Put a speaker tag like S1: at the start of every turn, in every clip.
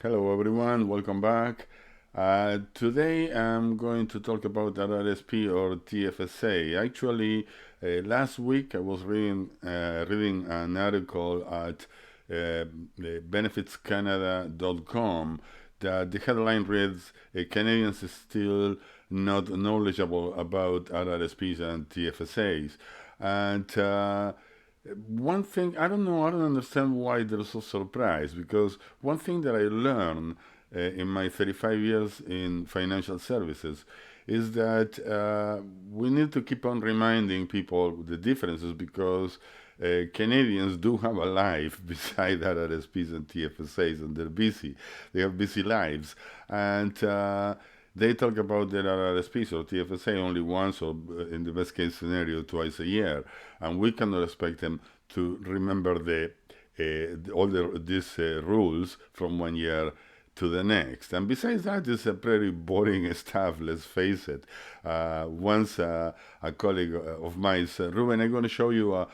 S1: Hello everyone, welcome back. Today I'm going to talk about RRSP or TFSA. Actually, last week I was reading an article at benefitscanada.com that the headline reads, Canadians is still not knowledgeable about RRSPs and TFSAs. And one thing, I don't understand why they're so surprised, because one thing that I learned in my 35 years in financial services is that we need to keep on reminding people the differences, because Canadians do have a life beside RRSPs and TFSAs, and they're busy. They have busy lives. And they talk about their RRSPs or TFSA only once, or in the best case scenario, twice a year. And we cannot expect them to remember these rules from one year to the next. And besides that, it's a pretty boring stuff, let's face it. Once a colleague of mine said, Ruben, I'm going to show you a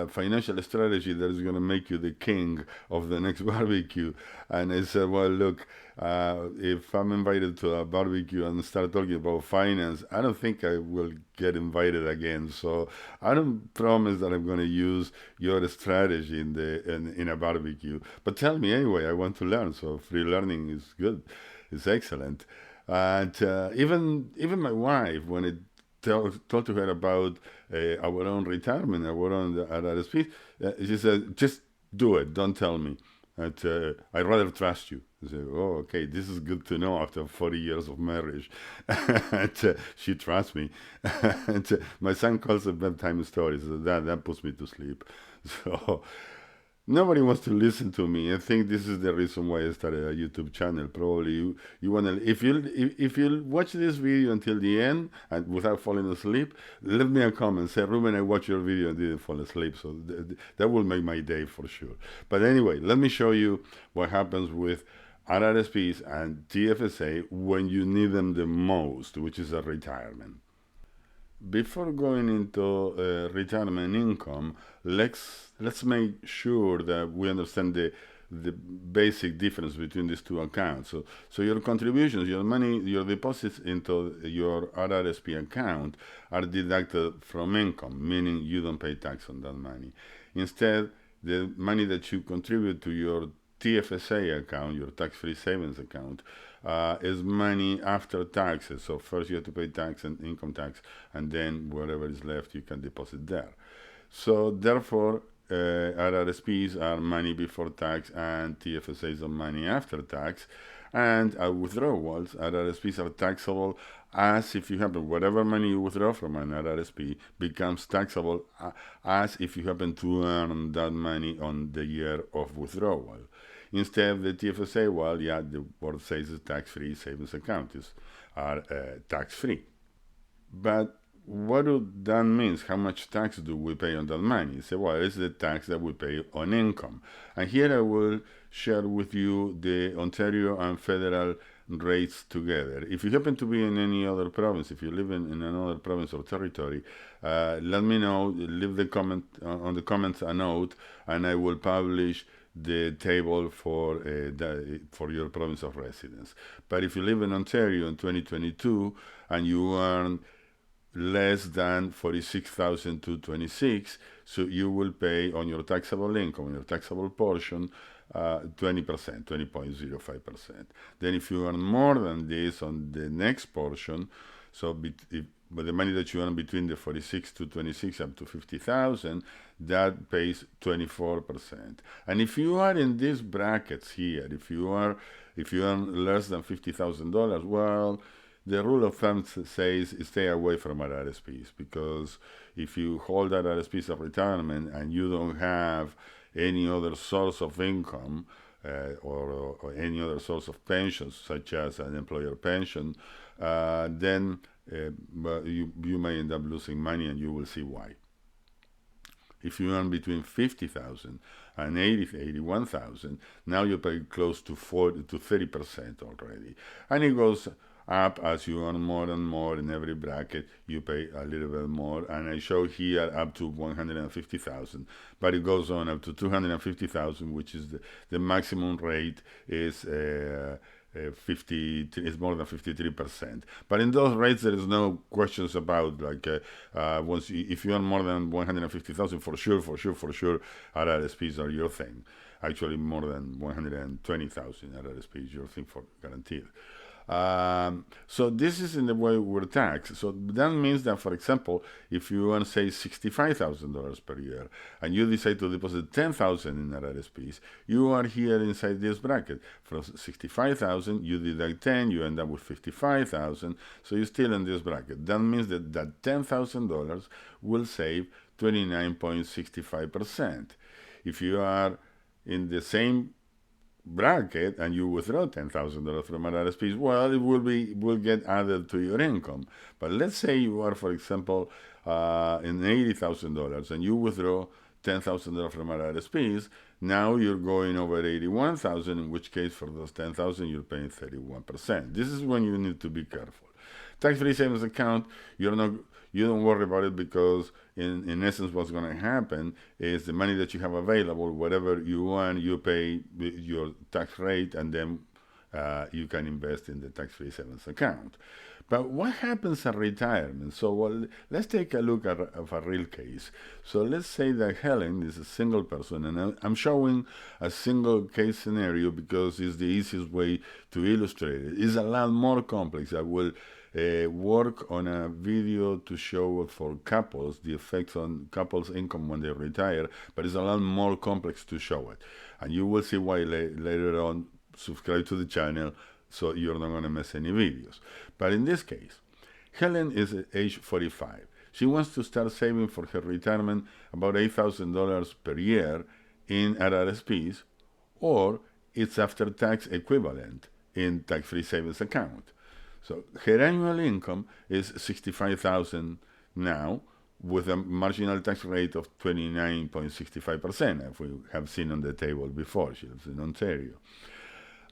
S1: financial strategy that is going to make you the king of the next barbecue. And I said, well, look, if I'm invited to a barbecue and start talking about finance, I don't think I will get invited again. So I don't promise that I'm going to use your strategy in a barbecue. But tell me anyway. I want to learn. So free learning is good. It's excellent. And even my wife, when I told to her about our own retirement, our own RRSP, she said, just do it. Don't tell me. And, I'd rather trust you. I say, oh, okay, this is good to know after 40 years of marriage. And she trusts me. And my son calls it bedtime stories. So that puts me to sleep. So nobody wants to listen to me. I think this is the reason why I started a YouTube channel. Probably you want to, if you watch this video until the end and without falling asleep, leave me a comment. Say, Ruben, I watched your video and didn't fall asleep. So that will make my day for sure. But anyway, let me show you what happens with RRSPs and TFSA when you need them the most, which is a retirement. Before going into retirement income, let's make sure that we understand the basic difference between these two accounts. So your contributions, your money, your deposits into your RRSP account are deducted from income, meaning you don't pay tax on that money. Instead, the money that you contribute to your TFSA account, your tax-free savings account, is money after taxes. So first you have to pay tax and income tax, and then whatever is left you can deposit there. So therefore, RRSPs are money before tax, and TFSAs are money after tax. And withdrawals, RRSPs are taxable as if you happen, whatever money you withdraw from an RRSP becomes taxable as if you happen to earn that money on the year of withdrawal. Instead, the TFSA, well, yeah, the word says it's tax-free savings accounts are tax-free. But what do that means? How much tax do we pay on that money? So, well, it's the tax that we pay on income. And here I will share with you the Ontario and federal rates together. If you happen to be in any other province, if you live in another province or territory, let me know. Leave the comment on the comments a note, and I will publish the table for your province of residence. But if you live in Ontario in 2022 and you earn less than 46,226, so you will pay on your taxable income, on your taxable portion, 20%, 20.05%. Then if you earn more than this on the next portion, so but the money that you earn between the 46 to 26 up to 50,000, that pays 24%. And if you are in these brackets here, if you earn less than $50,000, well, the rule of thumb says stay away from RRSPs, because if you hold RRSPs of retirement and you don't have any other source of income, or any other source of pensions, such as an employer pension, then you may end up losing money, and you will see why. If you earn between 50,000 and 81,000, now you pay close to 40 to 30% already, and it goes up as you earn more and more in every bracket. You pay a little bit more, and I show here up to 150,000, but it goes on up to 250,000, which is the maximum rate is 50 is more than 53%. But in those rates, there is no questions about like once if you earn more than 150,000, for sure, RRSPs are your thing. Actually, more than 120,000 RRSPs your thing for guaranteed. So this is in the way we're taxed. So that means that, for example, if you earn, say, $65,000 per year, and you decide to deposit 10,000 in RRSPs, you are here inside this bracket. From 65,000, you deduct 10, you end up with 55,000. So you're still in this bracket. That means that that $10,000 will save 29.65%. If you are in the same bracket and you withdraw $10,000 from RRSPs, well, it will get added to your income. But let's say you are, for example, in $80,000 and you withdraw $10,000 from RRSPs. Now you're going over 81,000, in which case for those 10,000 you're paying 31%. This is when you need to be careful. Tax-free savings account, you don't worry about it, because in essence what's going to happen is the money that you have available, whatever you want, you pay your tax rate, and then you can invest in the tax-free savings account. But what happens at retirement? So let's take a look at a real case. So let's say that Helen is a single person, and I'm showing a single case scenario because it's the easiest way to illustrate it. It's a lot more complex. I will work on a video to show for couples, the effects on couples' income when they retire, but it's a lot more complex to show it. And you will see why later on. Subscribe to the channel so you're not going to miss any videos. But in this case, Helen is at age 45. She wants to start saving for her retirement about $8,000 per year in RRSPs, or its after-tax equivalent in tax-free savings account. So her annual income is $65,000 now, with a marginal tax rate of 29.65%, as we have seen on the table before. She lives in Ontario.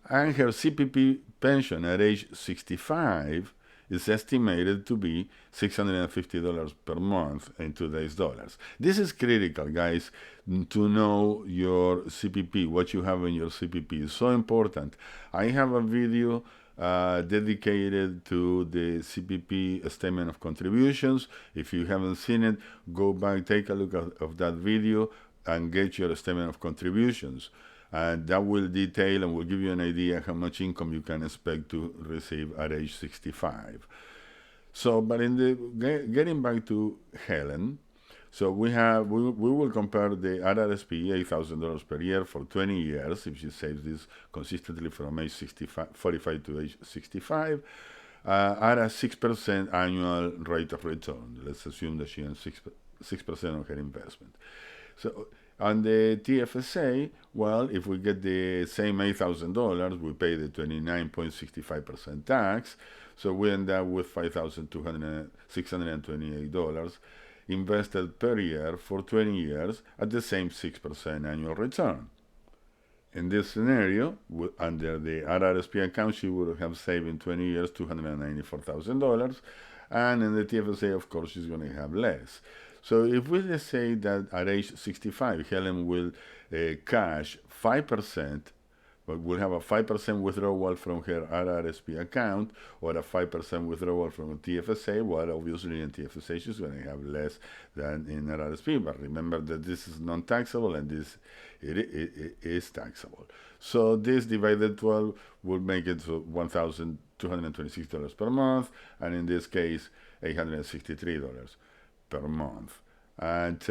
S1: And her CPP pension at age 65 is estimated to be $650 per month in today's dollars. This is critical, guys, to know your CPP, what you have in your CPP is so important. I have a video dedicated to the CPP statement of contributions. If you haven't seen it, go back, take a look at that video, and get your statement of contributions. And that will detail and will give you an idea how much income you can expect to receive at age 65. So, but getting back to Helen, so we will compare the RRSP, $8,000 per year for 20 years, if she saves this consistently from age 45 to age 65, at a 6% annual rate of return. Let's assume that she earns 6% on her investment. So on the TFSA, well, if we get the same $8,000, we pay the 29.65% tax, so we end up with $5,628 invested per year for 20 years at the same 6% annual return. In this scenario, under the RRSP account, she would have saved in 20 years $294,000, and in the TFSA, of course, she's going to have less. So if we just say that at age 65, Helen will cash 5%, but will have a 5% withdrawal from her RRSP account, or a 5% withdrawal from TFSA. Well, obviously in TFSA she's going to have less than in RRSP, but remember that this is non-taxable and this it is taxable. So this divided 12 will make it $1,226 per month, and in this case $863 per month. And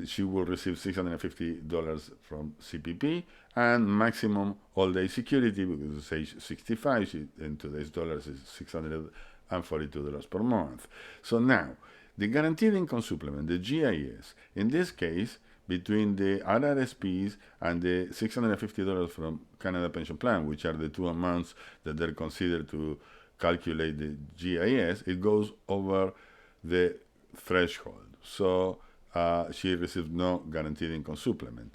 S1: she will receive $650 from CPP and maximum all-day security, because it's age 65, in today's dollars is $642 per month. So now, the guaranteed income supplement, the GIS, in this case, between the RRSPs and the $650 from Canada Pension Plan, which are the two amounts that they're considered to calculate the GIS, it goes over the threshold. So she received no guaranteed income supplement.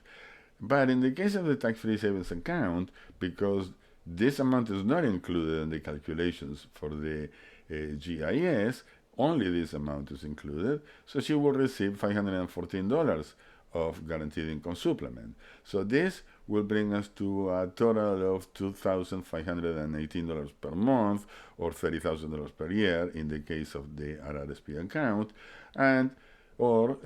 S1: But in the case of the tax-free savings account, because this amount is not included in the calculations for the GIS. Only this amount is included, so she will receive $514 of guaranteed income supplement. So this will bring us to a total of $2,518 per month, or $30,000 per year in the case of the RRSP account, and or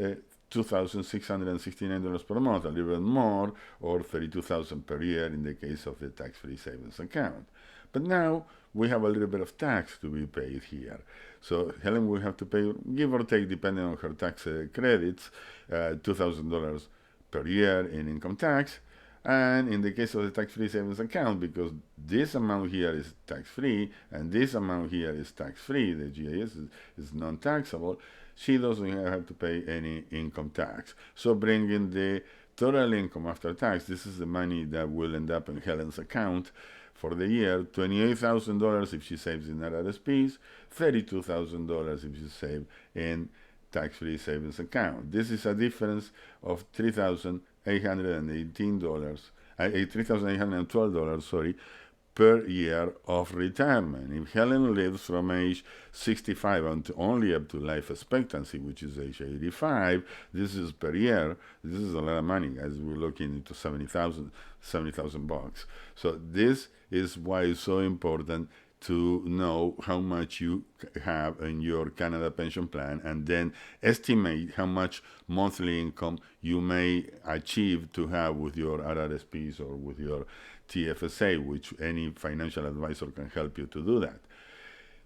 S1: $2,669 per month, a little bit more, or $32,000 per year in the case of the tax-free savings account. But now we have a little bit of tax to be paid here. So Helen will have to pay, give or take, depending on her tax credits, $2,000 per year in income tax. And in the case of the tax-free savings account, because this amount here is tax-free and this amount here is tax-free, the GIS is non-taxable, she doesn't have to pay any income tax. So bringing the total income after tax, this is the money that will end up in Helen's account for the year: $28,000 if she saves in RRSPs, $32,000 if she saves in tax-free savings account. This is a difference of $3,812, sorry, per year of retirement. If Helen lives from age 65 and only up to life expectancy, which is age 85, this is per year. This is a lot of money, guys. We're looking into $70,000 bucks. So this is why it's so important to know how much you have in your Canada pension plan, and then estimate how much monthly income you may achieve to have with your RRSPs or with your TFSA, which any financial advisor can help you to do that.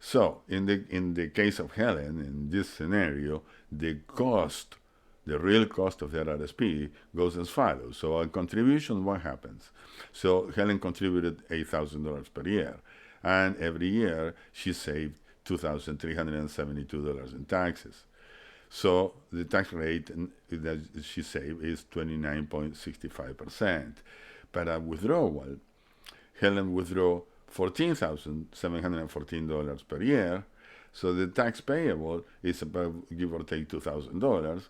S1: So in the case of Helen, in this scenario, the real cost of the RRSP goes as follows. So on contribution, what happens? So Helen contributed $8,000 per year, and every year she saved $2,372 in taxes. So the tax rate that she saved is 29.65%. But at withdrawal, Helen withdrew $14,714 per year, so the tax payable is about, give or take, $2,000.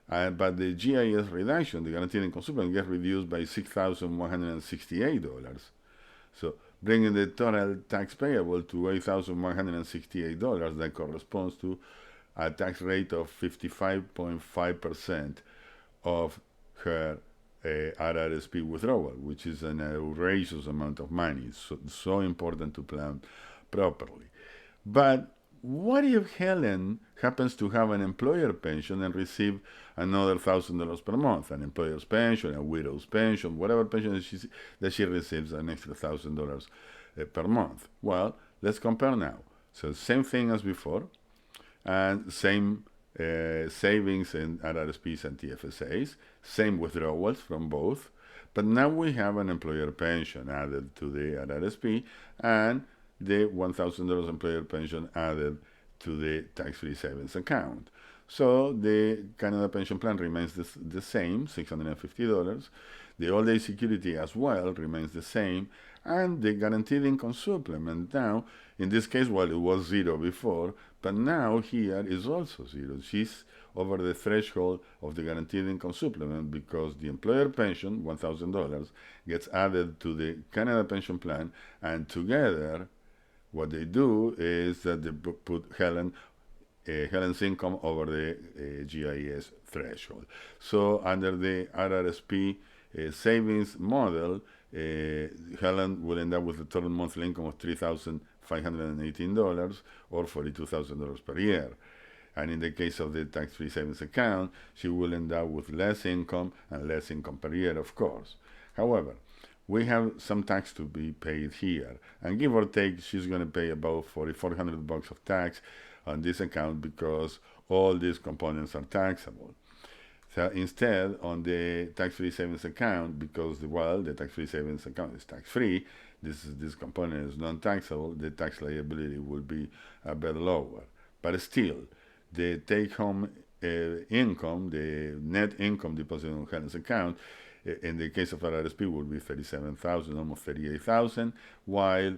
S1: But the GIS reduction, the guaranteed income supplement, gets reduced by $6,168. So bringing the total tax payable to $8,168, that corresponds to a tax rate of 55.5% of her RRSP withdrawal, which is an outrageous amount of money. It's so important to plan properly. But what if Helen happens to have an employer pension and receive another $1,000 per month, an employer's pension, a widow's pension, whatever pension that she receives, an extra $1,000 per month? Well, let's compare now. So same thing as before, and same savings in RRSPs and TFSAs, same withdrawals from both, but now we have an employer pension added to the RRSP, and the $1,000 employer pension added to the tax-free savings account. So the Canada pension plan remains the same, $650. The old age security as well remains the same, and the guaranteed income supplement now, in this case, well, it was zero before, but now here is also zero. She's over the threshold of the guaranteed income supplement because the employer pension, $1,000, gets added to the Canada pension plan, and together what they do is that they put Helen's income over the GIS threshold. So under the RRSP savings model, Helen will end up with a total monthly income of $3,518 or $42,000 per year. And in the case of the tax-free savings account, she will end up with less income and less income per year, of course. However, we have some tax to be paid here, and give or take, she's going to pay about $4,400 of tax on this account because all these components are taxable. So instead, on the tax-free savings account, because the tax-free savings account is tax-free, this component is non-taxable, the tax liability will be a bit lower. But still, the take-home income, the net income deposited on Helen's account, in the case of RRSP, would be $37,000, almost $38,000, while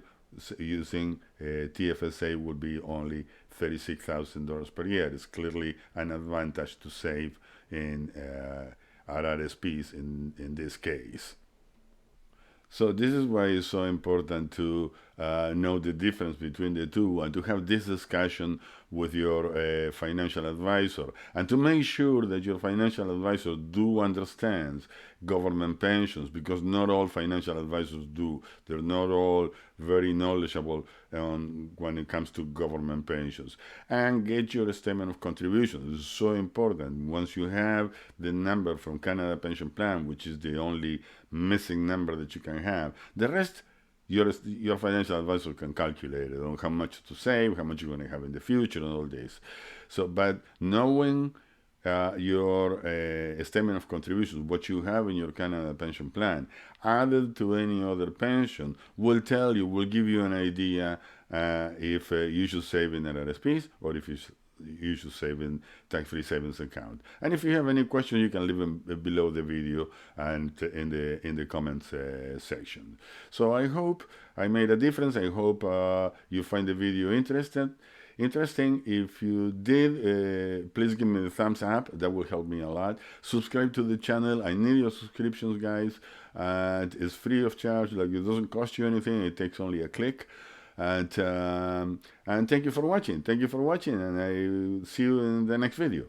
S1: using TFSA would be only $36,000 per year. It's clearly an advantage to save in RRSPs in this case. So this is why it's so important to know the difference between the two and to have this discussion with your financial advisor and to make sure that your financial advisor do understands government pensions, because not all financial advisors do. They're not all very knowledgeable when it comes to government pensions. And get your statement of contributions. This is so important. Once you have the number from Canada Pension Plan, which is the only missing number that you can have, the rest your financial advisor can calculate it on how much to save, how much you're going to have in the future, and all this. So, but knowing your statement of contributions, what you have in your Canada pension plan, added to any other pension, will tell you, will give you an idea if you should save in RRSPs or if you should save in tax-free savings account. And if you have any questions, you can leave them below the video and in the comments section. So I hope I made a difference. I hope you find the video interesting. If you did, please give me the thumbs up. That will help me a lot. Subscribe to the channel. I need your subscriptions, guys. It's free of charge. Like, it doesn't cost you anything. It takes only a click. And thank you for watching. Thank you for watching, and I will see you in the next video.